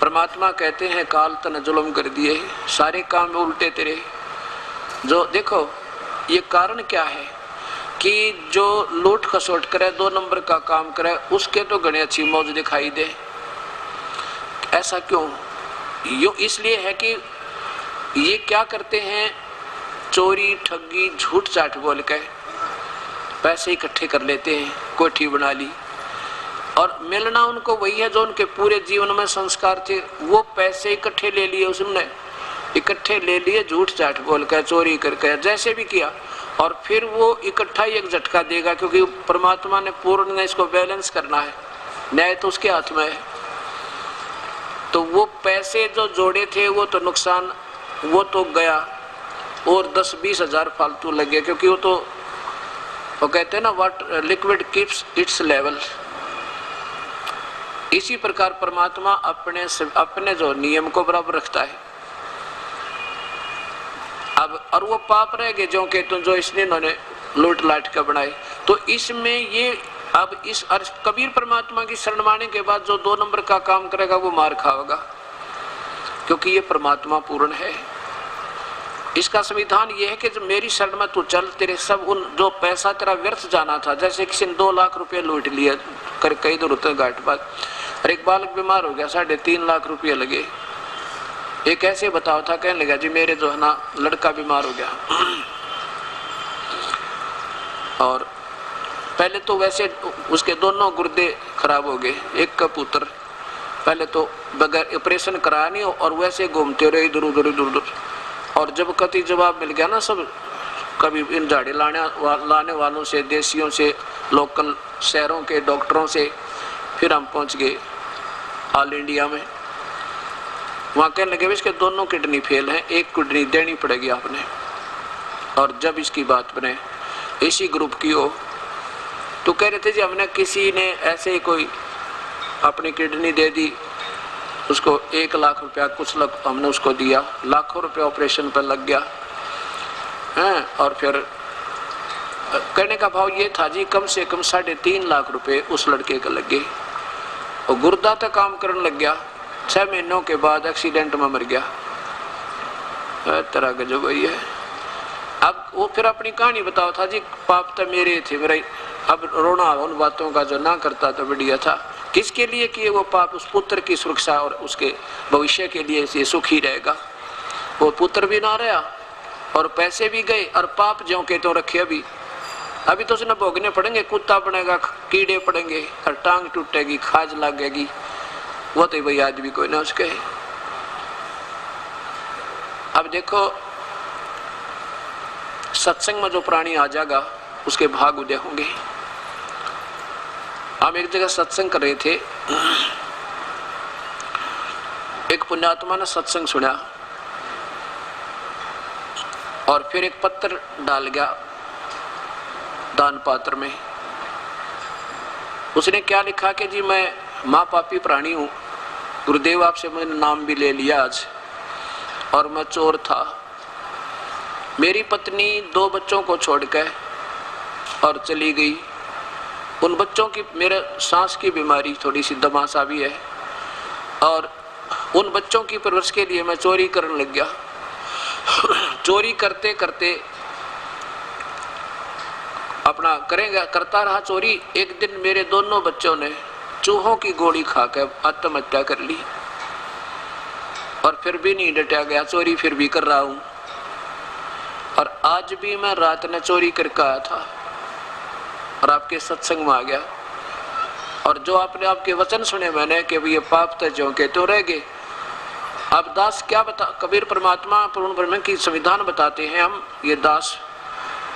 परमात्मा कहते हैं काल तन जुल्म कर दिए, सारे काम में उल्टे तेरे। जो देखो ये कारण क्या है कि जो लूट खसोट करे, 2 नंबर का काम करे, उसके तो घनी अच्छी मौज दिखाई दे। ऐसा क्यों? यो इसलिए है कि ये क्या करते हैं, चोरी ठगी झूठ चाट बोल के पैसे इकट्ठे कर लेते हैं, कोठी बना ली, और मिलना उनको वही है जो उनके पूरे जीवन में संस्कार थे। वो पैसे इकट्ठे ले लिए, उसने इकट्ठे ले लिए झूठ चाट बोल कर, चोरी करके, जैसे भी किया, और फिर वो इकट्ठा ही एक झटका देगा, क्योंकि परमात्मा ने पूर्ण ने इसको बैलेंस करना है, न्याय तो उसके हाथ में है। तो वो पैसे जो जोड़े थे वो तो नुकसान, वो तो गया, और 10-20 हजार फालतू लगे, क्योंकि वो कहते हैं ना water liquid keeps it's level. इसी प्रकार परमात्मा अपने जो नियम को बराबर रखता है। अब और वो पाप रह गए जो के तुम जो इसने इन्होंने लूट लाट के बनाए। तो इसमें ये अब इस कबीर परमात्मा की शरण माने के बाद जो 2 नंबर का काम करेगा वो मार खाएगा, क्योंकि ये परमात्मा पूर्ण है। इसका संविधान ये है कि जब मेरी शरण में तू चल, तेरे सब उन जो पैसा तेरा व्यर्थ जाना था, जैसे किसी ने 2 लाख रुपए लूट लिए कर कई दूर उतर घाट बात, और एक बालक बीमार हो गया, 3.5 लाख रुपए लगे। एक ऐसे बताओ था, कहने लगा जी मेरे जो है ना लड़का बीमार हो गया, और पहले तो वैसे उसके दोनों गुर्दे खराब हो गए, एक का पुत्र पहले तो बगैर ऑपरेशन कराया नहीं, और वैसे घूमते रहे इधर उधर, और जब कति जवाब मिल गया ना सब, कभी इन झाड़ी लाने वालों से, देसियों से, लोकल शहरों के डॉक्टरों से, फिर हम पहुंच गए ऑल इंडिया में। वहाँ कहने लगे इसके दोनों किडनी फेल हैं, एक किडनी देनी पड़ेगी आपने। और जब इसकी बात बने इसी ग्रुप की हो, तो कह रहे थे जी हमने किसी ने ऐसे ही कोई अपनी किडनी दे दी, उसको 1 लाख रुपया कुछ हमने उसको दिया, लाखों रुपया ऑपरेशन पर लग गया है। और फिर कहने का भाव ये था जी कम से कम 3.5 लाख रुपए उस लड़के का लग गए, और गुर्दा तक काम करने लग गया, 6 महीनों के बाद एक्सीडेंट में मर गया। तरह गजब वही है। अब वो फिर अपनी कहानी बताओ था जी पाप तो मेरे थे, मेरा अब रोना उन बातों का जो ना करता तो बढ़िया था। किसके लिए किए वो पाप? उस पुत्र की सुरक्षा और उसके भविष्य के लिए ये सुखी रहेगा। वो पुत्र भी ना रहा और पैसे भी गए, और पाप ज्यों के तो रखे अभी तो उसने भोगने पड़ेंगे, कुत्ता बनेगा, कीड़े पड़ेंगे, और टांग टूटेगी, खाज लगेगी, वो तो भाई आज भी कोई ना उसके। अब देखो सत्संग में जो प्राणी आ जाएगा उसके भाग उदय होंगे। हम एक जगह सत्संग कर रहे थे, एक पुण्यात्मा ने सत्संग सुना और फिर एक पत्र डाल गया दान पात्र में। उसने क्या लिखा कि जी मैं माँ पापी प्राणी हूँ, गुरुदेव आपसे मैंने नाम भी ले लिया आज, और मैं चोर था। मेरी पत्नी 2 बच्चों को छोड़कर और चली गई। उन बच्चों की मेरे सांस की बीमारी थोड़ी सी दमासा भी है, और उन बच्चों की परवरिश के लिए मैं चोरी करने लग गया। चोरी करते करते अपना करता रहा चोरी। एक दिन मेरे दोनों बच्चों ने चूहों की गोली खाकर आत्महत्या कर ली, और फिर भी नहीं डटा गया, चोरी फिर भी कर रहा हूं। और आज भी मैं रात में चोरी करके आया था और आपके सत्संग में आ गया, और जो आपने आपके वचन सुने मैंने कि ये पाप तो ज्यों के तो रह गए। अब दास क्या बता, कबीर परमात्मा पूर्ण ब्रह्म की संविधान बताते हैं हम ये दास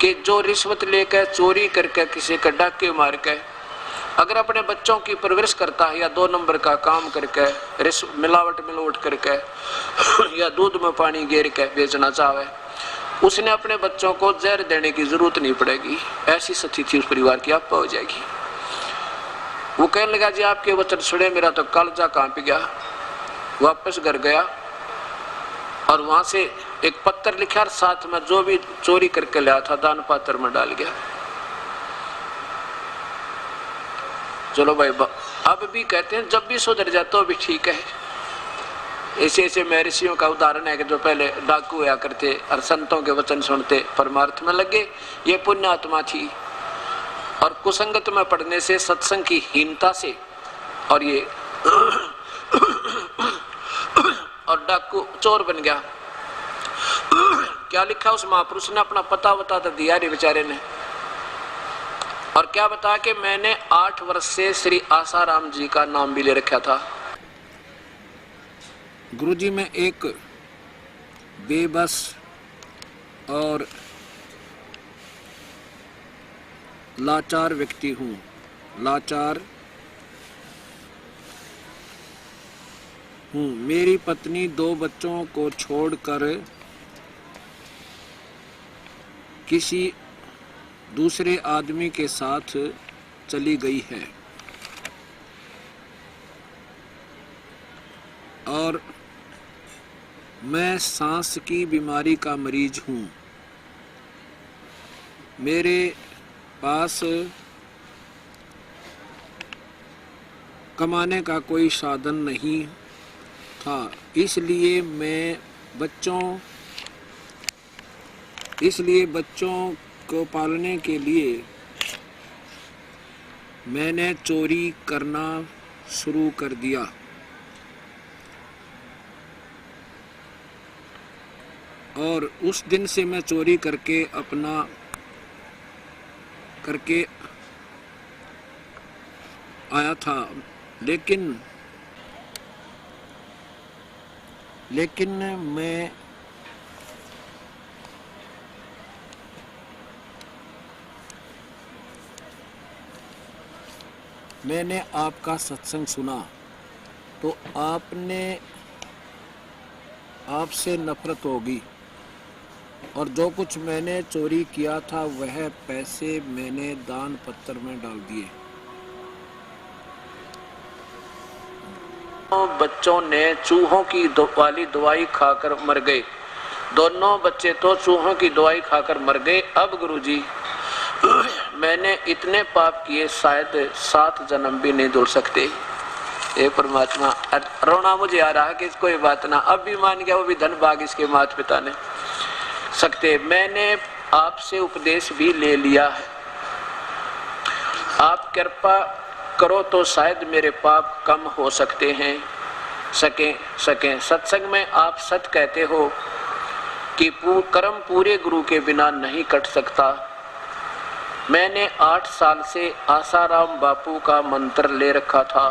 कि जो रिश्वत लेकर चोरी करके किसी का डाके मार के अगर अपने बच्चों की परवरिश करता है, या 2 नंबर का काम करके मिलावट करके या दूध में पानी गेर के बेचना चाहे, उसने अपने बच्चों को जहर देने की जरूरत नहीं पड़ेगी। ऐसी स्थिति उस परिवार की आप हो जाएगी। वो कहने लगा जी आपके वचन सुने, मेरा तो कालजा कांप गया। वापस घर गया और वहां से एक पत्र लिखा, साथ में जो भी चोरी करके लाया था दान पात्र में डाल गया। चलो भाई अब भी कहते हैं जब भी सुधर जाए तो भी ठीक है, ऐसे ऐसे महर्षियों का उदाहरण है कि जो पहले डाकू हुआ करते और संतों के वचन सुनते परमार्थ में लगे। ये पुण्य आत्मा थी और कुसंगत में पढ़ने से, सत्संग की हीनता से और ये और डाकू चोर बन गया। क्या लिखा उस महापुरुष ने, अपना पता बता तो दिया रे बेचारे ने। और क्या बता कि मैंने 8 वर्ष से श्री आसाराम जी का नाम भी ले रखा था। गुरुजी मैं एक बेबस और लाचार व्यक्ति हूँ। लाचार हूँ। मेरी पत्नी 2 बच्चों को छोड़कर किसी दूसरे आदमी के साथ चली गई है और मैं सांस की बीमारी का मरीज हूँ। मेरे पास कमाने का कोई साधन नहीं था, इसलिए बच्चों को पालने के लिए मैंने चोरी करना शुरू कर दिया। और उस दिन से मैं चोरी करके आया था, लेकिन मैंने आपका सत्संग सुना तो आपसे नफरत होगी और जो कुछ मैंने चोरी किया था वह पैसे मैंने दान पत्र में डाल दिए। बच्चों ने चूहों की वाली दवाई खाकर मर गए। दोनों बच्चे तो चूहों की दवाई खाकर मर गए। अब गुरुजी मैंने इतने पाप किए शायद 7 जन्म भी नहीं धुल सकते। हे परमात्मा, रोना मुझे आ रहा कि कोई बात ना, अब भी मान गया, वो भी धन भाग इसके माता पिता ने सकते। मैंने आपसे उपदेश भी ले लिया है, आप कृपा करो तो शायद मेरे पाप कम हो सकते हैं सके। सत्संग में आप सच कहते हो कि कर्म पूरे गुरु के बिना नहीं कट सकता। मैंने 8 साल से आसाराम बापू का मंत्र ले रखा था,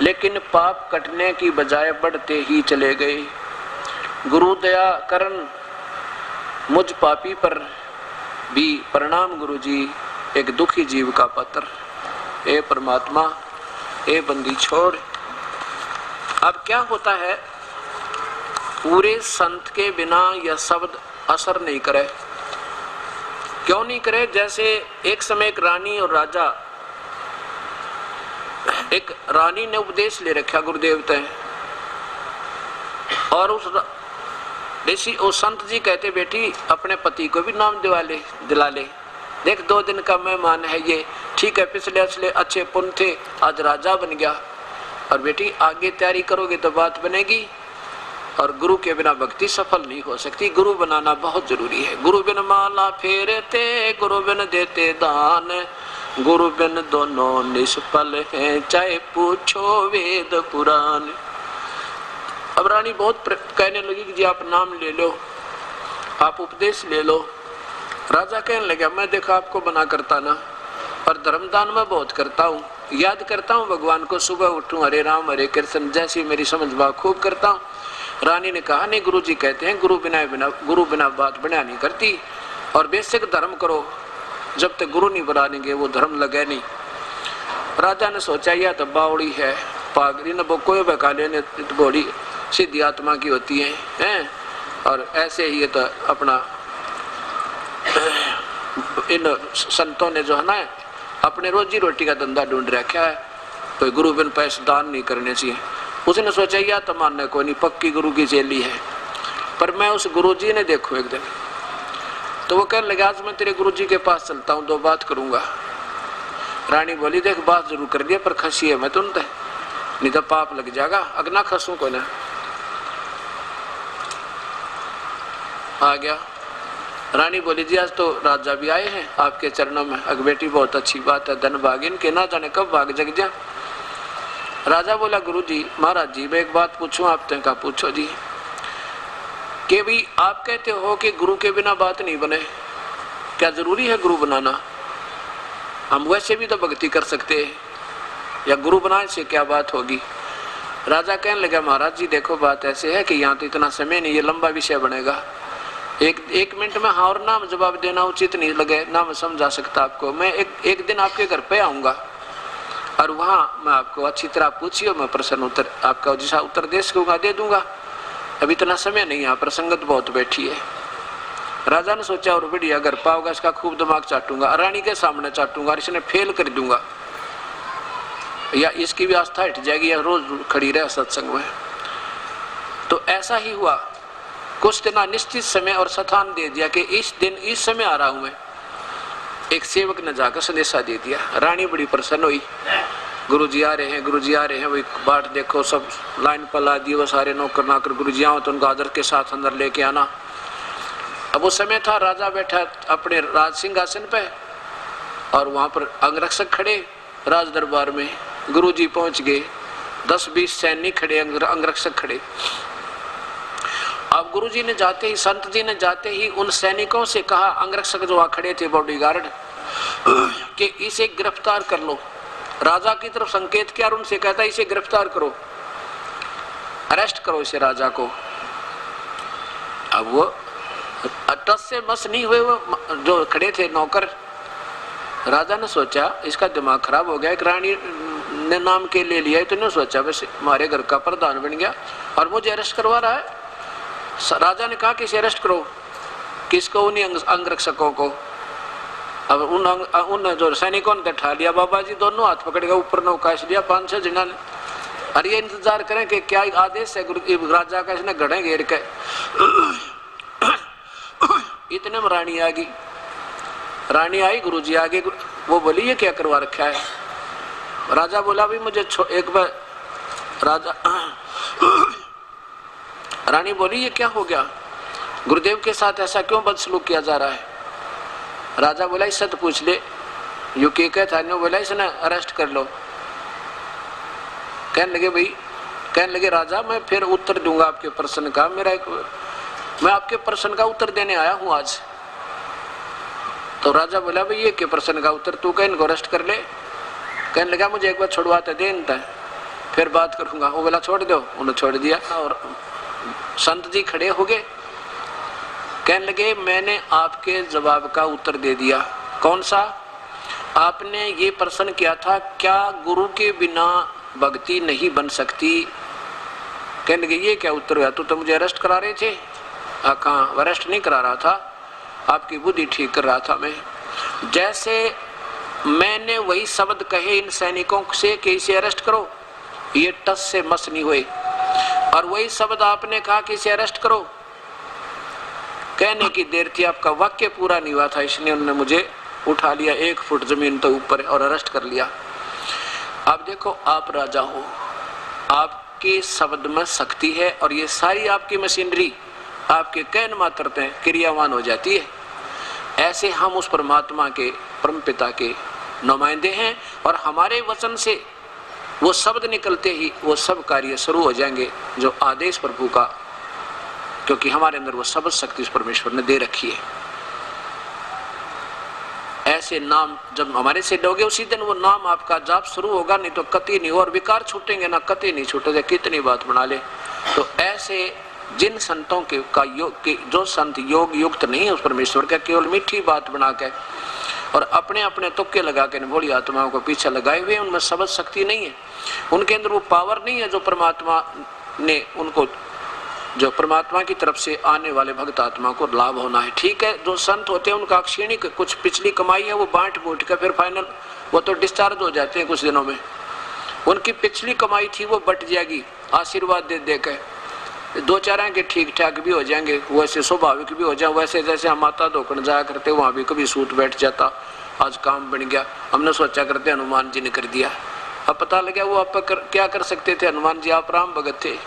लेकिन पाप कटने की बजाय बढ़ते ही चले गए। गुरु दया करन मुझ पापी पर भी। प्रणाम गुरुजी, एक दुखी जीव का पत्र। ए परमात्मा, ए बंदी छोड़। अब क्या होता है, पूरे संत के बिना यह शब्द असर नहीं करे। क्यों नहीं करे? जैसे एक समय एक रानी और राजा, एक रानी ने उपदेश ले रखा गुरुदेव तय, और उस संत जी कहते बेटी अपने पति को भी नाम दिला ले, देख 2 दिन का मेहमान है ये, ठीक है, पिछले अच्छे पुण्य थे, आज राजा बन गया, और बेटी आगे तैयारी करोगे तो बात बनेगी। और गुरु के बिना भक्ति सफल नहीं हो सकती, गुरु बनाना बहुत जरूरी है। गुरु बिन माला फेरते, गुरु बिन देते दान, गुरु बिन दोनों निष्फल हैं, चाहे पूछो वेद पुराण। अब रानी बहुत कहने लगी कि जी आप नाम ले लो, आप उपदेश ले लो। राजा कहने लगा मैं देखा आपको बना करता ना, और धर्मदान में बहुत करता हूँ, याद करता हूँ भगवान को, सुबह उठूं हरे राम हरे कृष्ण, जैसी मेरी समझ बात खूब करता हूँ। रानी ने कहा नहीं, गुरुजी कहते हैं गुरु बिना बात बना नहीं करती, और बेशक धर्म करो, जब तक गुरु नहीं बनाएंगे वो धर्म लगे नहीं। राजा ने सोचा यह तो बावड़ी है, पागरी न कोई बकाले ने बॉडी सिद्धि आत्मा की होती है, और ऐसे ही तो अपना इन संतों ने जो है ना अपने रोजी रोटी का धंधा ढूंढ रखा है, तो गुरु बिन पैसे दान नहीं करने चाहिए। उसने सोचा या तो मानने को नहीं, पक्की गुरु की चेली है। पर मैं उस गुरुजी ने देखो एक दिन, तो वो कहने लगा आज मैं तेरे गुरुजी के पास चलता हूँ, 2 बात करूंगा। रानी बोली देख बात जरूर कर दिया, पर खसी है मैं तुम नहीं तो पाप लग जाएगा, अगना खसू को ना। आ गया। रानी बोली जी आज तो राजा भी आए हैं आपके चरणों में। अग बेटी बहुत अच्छी बात है, धन भागिन के ना जाने कब भाग जग जा। राजा बोला गुरु जी महाराज जी मैं एक बात पूछूं आपसे। कहा पूछो जी। कि भी आप कहते हो कि गुरु के बिना बात नहीं बने, क्या जरूरी है गुरु बनाना? हम वैसे भी तो भक्ति कर सकते हैं, या गुरु बनाने से क्या बात होगी? राजा कहने लगा महाराज जी देखो बात ऐसे है कि यहाँ तो इतना समय नहीं, ये लंबा विषय बनेगा। एक मिनट में हाँ और ना में जवाब देना उचित नहीं लगे, ना मैं समझा सकता आपको। मैं एक दिन आपके घर पे आऊंगा और वहाँ मैं आपको अच्छी तरह पूछिए, मैं प्रश्न उत्तर आपका जैसा उत्तर दे सकूंगा दे दूंगा। अब इतना समय नहीं, यहाँ पर संगत बहुत बैठी है। राजा ने सोचा और बढ़िया घर पाओगा इसका खूब दिमाग चाटूंगा, रानी के सामने चाटूंगा, इसने फेल कर दूंगा, या इसकी भी आस्था हट जाएगी, या रोज खड़ी रहे सत्संग में। तो ऐसा ही हुआ। कुछ दिन निश्चित समय और स्थान दे दिया कि इस दिन इस समय आ रहा हूं मैं। एक सेवक ने जाकर संदेशा दे दिया। रानी बड़ी प्रसन्न हुई, गुरुजी आ रहे हैं, गुरुजी आ रहे हैं। वही बाट देखो सब लाइन पर ला दिए, वो सारे नौकर नाकर गुरुजी आओ तो उनको आदर के साथ अंदर लेके आना। अब वो समय था, राजा बैठा अपने राज सिंहासन पे और वहां पर अंगरक्षक खड़े राज दरबार में। गुरुजी पहुंच गए, 10-20 सैनिक खड़े, अंगरक्षक खड़े। अब गुरुजी ने जाते ही, संत जी ने जाते ही उन सैनिकों से कहा, अंगरक्षक जो वहां खड़े थे बॉडीगार्ड, कि इसे गिरफ्तार कर लो। राजा की तरफ संकेत किया और उनसे कहता इसे गिरफ्तार करो, अरेस्ट करो इसे राजा को। अब वो टस से मस नहीं हुए, वो जो खड़े थे नौकर। राजा ने सोचा इसका दिमाग खराब हो गया, एक रानी ने नाम के ले लिया, तो ने सोचा वैसे हमारे घर का प्रधान बन गया और मुझे अरेस्ट करवा रहा है। राजा ने कहा कि इसे अरेस्ट करो। किसको? उन्हीं अंगरक्षकों को। अब उन जो सैनिकों ने बैठा लिया, बाबा जी दोनों हाथ पकड़ के ऊपर नौकाश लिया 5-6 जिन्हों ने। अरे ये इंतजार करें कि क्या आदेश है गुरु राजा का, इसने घड़े घेर के। इतने में रानी आ गई। रानी आई, गुरुजी आगे, वो बोली ये क्या करवा रखा है? राजा बोला भी मुझे एक बार। राजा रानी बोली ये क्या हो गया, गुरुदेव के साथ ऐसा क्यों बदसलूक किया जा रहा है? राजा बोला इससे तो पूछ ले, यू के कहता है। बोला इसने अरेस्ट कर लो। कहने लगे राजा मैं फिर उत्तर दूंगा आपके प्रश्न का, मैं आपके प्रश्न का उत्तर देने आया हूं आज। तो राजा बोला भाई ये के प्रश्न का उत्तर, तू कह इनको अरेस्ट कर ले। कहने लगा मुझे एक बार छुड़वाते दे इनता फिर बात करूंगा। वो बोला छोड़ दो, उन्होंने छोड़ दिया। और संत जी खड़े हो गए, कहने लगे मैंने आपके जवाब का उत्तर दे दिया। कौन सा? आपने ये प्रश्न किया था क्या गुरु के बिना भक्ति नहीं बन सकती? कहने लगे ये क्या उत्तर हुआ, तो मुझे अरेस्ट करा रहे थे। कहाँ? अरेस्ट नहीं करा रहा था, आपकी बुद्धि ठीक कर रहा था मैं। जैसे मैंने वही शब्द कहे इन सैनिकों से कि इसे अरेस्ट करो, ये टस से मस नहीं हुए, और वही शब्द आपने कहा कि इसे अरेस्ट करो, कहने की देर थी, आपका वाक्य पूरा नहीं हुआ था, इसलिए उन्होंने मुझे उठा लिया 1 फुट जमीन तो ऊपर और अरेस्ट कर लिया। अब देखो आप राजा हो, आपके शब्द में शक्ति है और ये सारी आपकी मशीनरी आपके कहन मात्र पे क्रियावान हो जाती है। ऐसे हम उस परमात्मा के परमपिता के नुमाइंदे हैं और हमारे वचन से वो शब्द निकलते ही वो सब कार्य शुरू हो जाएंगे जो आदेश प्रभु का, क्योंकि हमारे अंदर वो शब्द शक्ति उस परमेश्वर ने दे रखी है। ऐसे नाम जब हमारे से लोगे उसी दिन वो नाम आपका जाप शुरू होगा, नहीं तो कति नहीं हो, और विकार छूटेंगे ना कति नहीं छूटेगा, कितनी बात बना ले। तो ऐसे जिन संतों के का योग के जो संत योग युक्त नहीं है उस परमेश्वर का, केवल मीठी बात बना के और अपने अपने तुक्के लगा के भोली आत्माओं को पीछे लगाए हुए, उनमें शब्द शक्ति नहीं है, उनके अंदर वो पावर नहीं है जो परमात्मा ने उनको, जो परमात्मा की तरफ से आने वाले भक्त आत्मा को लाभ होना है। ठीक है, जो संत होते हैं उनका क्षणिक कुछ पिछली कमाई है वो बांट बूट कर फिर फाइनल वो तो डिस्चार्ज हो जाते हैं कुछ दिनों में, उनकी पिछली कमाई थी वो बट जाएगी आशीर्वाद दे दे के, 2-4 के ठीक ठाक भी हो जाएंगे, वैसे स्वाभाविक भी हो जाए। वैसे जैसे हम माता धोकन जाया करते वहां भी कभी सूत बैठ जाता, आज काम बन गया, हमने सोचा करते हनुमान जी ने कर दिया, अब पता लगा वो आप क्या कर सकते थे, हनुमान जी आप राम भगत थे।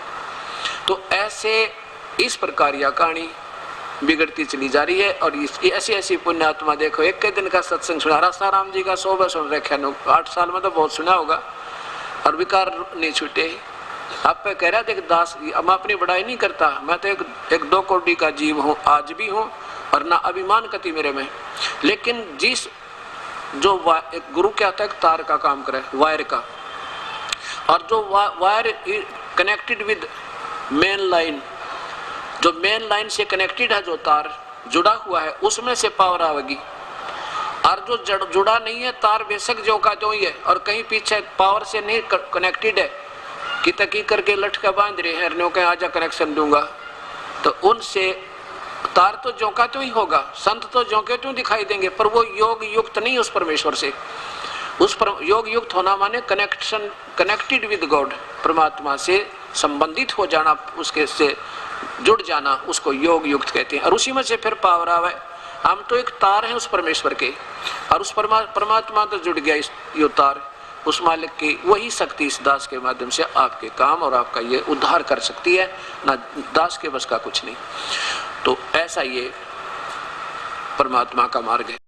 तो ऐसे इस प्रकार यह कहानी बिगड़ती चली जा रही है। और इसकी ऐसी ऐसी पुण्यात्मा देखो, एक के दिन का सत्संग सुना, रासाराम जी का 100 सुन रखे, 8 साल में तो बहुत सुना होगा, और विकार नहीं छूटे। आप पे कह रहा देख दास, मैं अपनी बड़ाई नहीं करता, मैं तो एक 2 कौड़ी का जीव हूँ, आज भी हूँ, और ना अभिमान कति मेरे में। लेकिन जिस जो एक गुरु क्या होता है, एक तार का काम करे, वायर का, और जो wire connected with main line, जो मेन लाइन से कनेक्टेड है, जो तार जुड़ा हुआ है, उसमें से पावर आवेगी। और जो जुड़ा नहीं है, तार बेशक जो का जो ही है, और कहीं पीछे पावर से नहीं कनेक्टेड है, कि तकी करके लटका बांध रहे हैं, न्यों के आजा कनेक्शन दूंगा, तो उनसे तार तो जो का तो ही होगा, संत तो जो के तो दिखाई देंगे, पर वो योग युक्त नहीं उस परमेश्वर से। उस पर योग युक्त होना माने कनेक्शन, कनेक्टेड विद गॉड, परमात्मा से संबंधित हो जाना, उसके से जुड़ जाना, उसको योग युक्त कहते हैं। और उसी में से फिर पावर आवे। हम तो एक तार हैं उस परमेश्वर के, और उस परमात्मा तो जुड़ गया ये तार, उस मालिक की वही शक्ति इस दास के माध्यम से आपके काम और आपका ये उद्धार कर सकती है, ना दास के बस का कुछ नहीं। तो ऐसा ये परमात्मा का मार्ग है।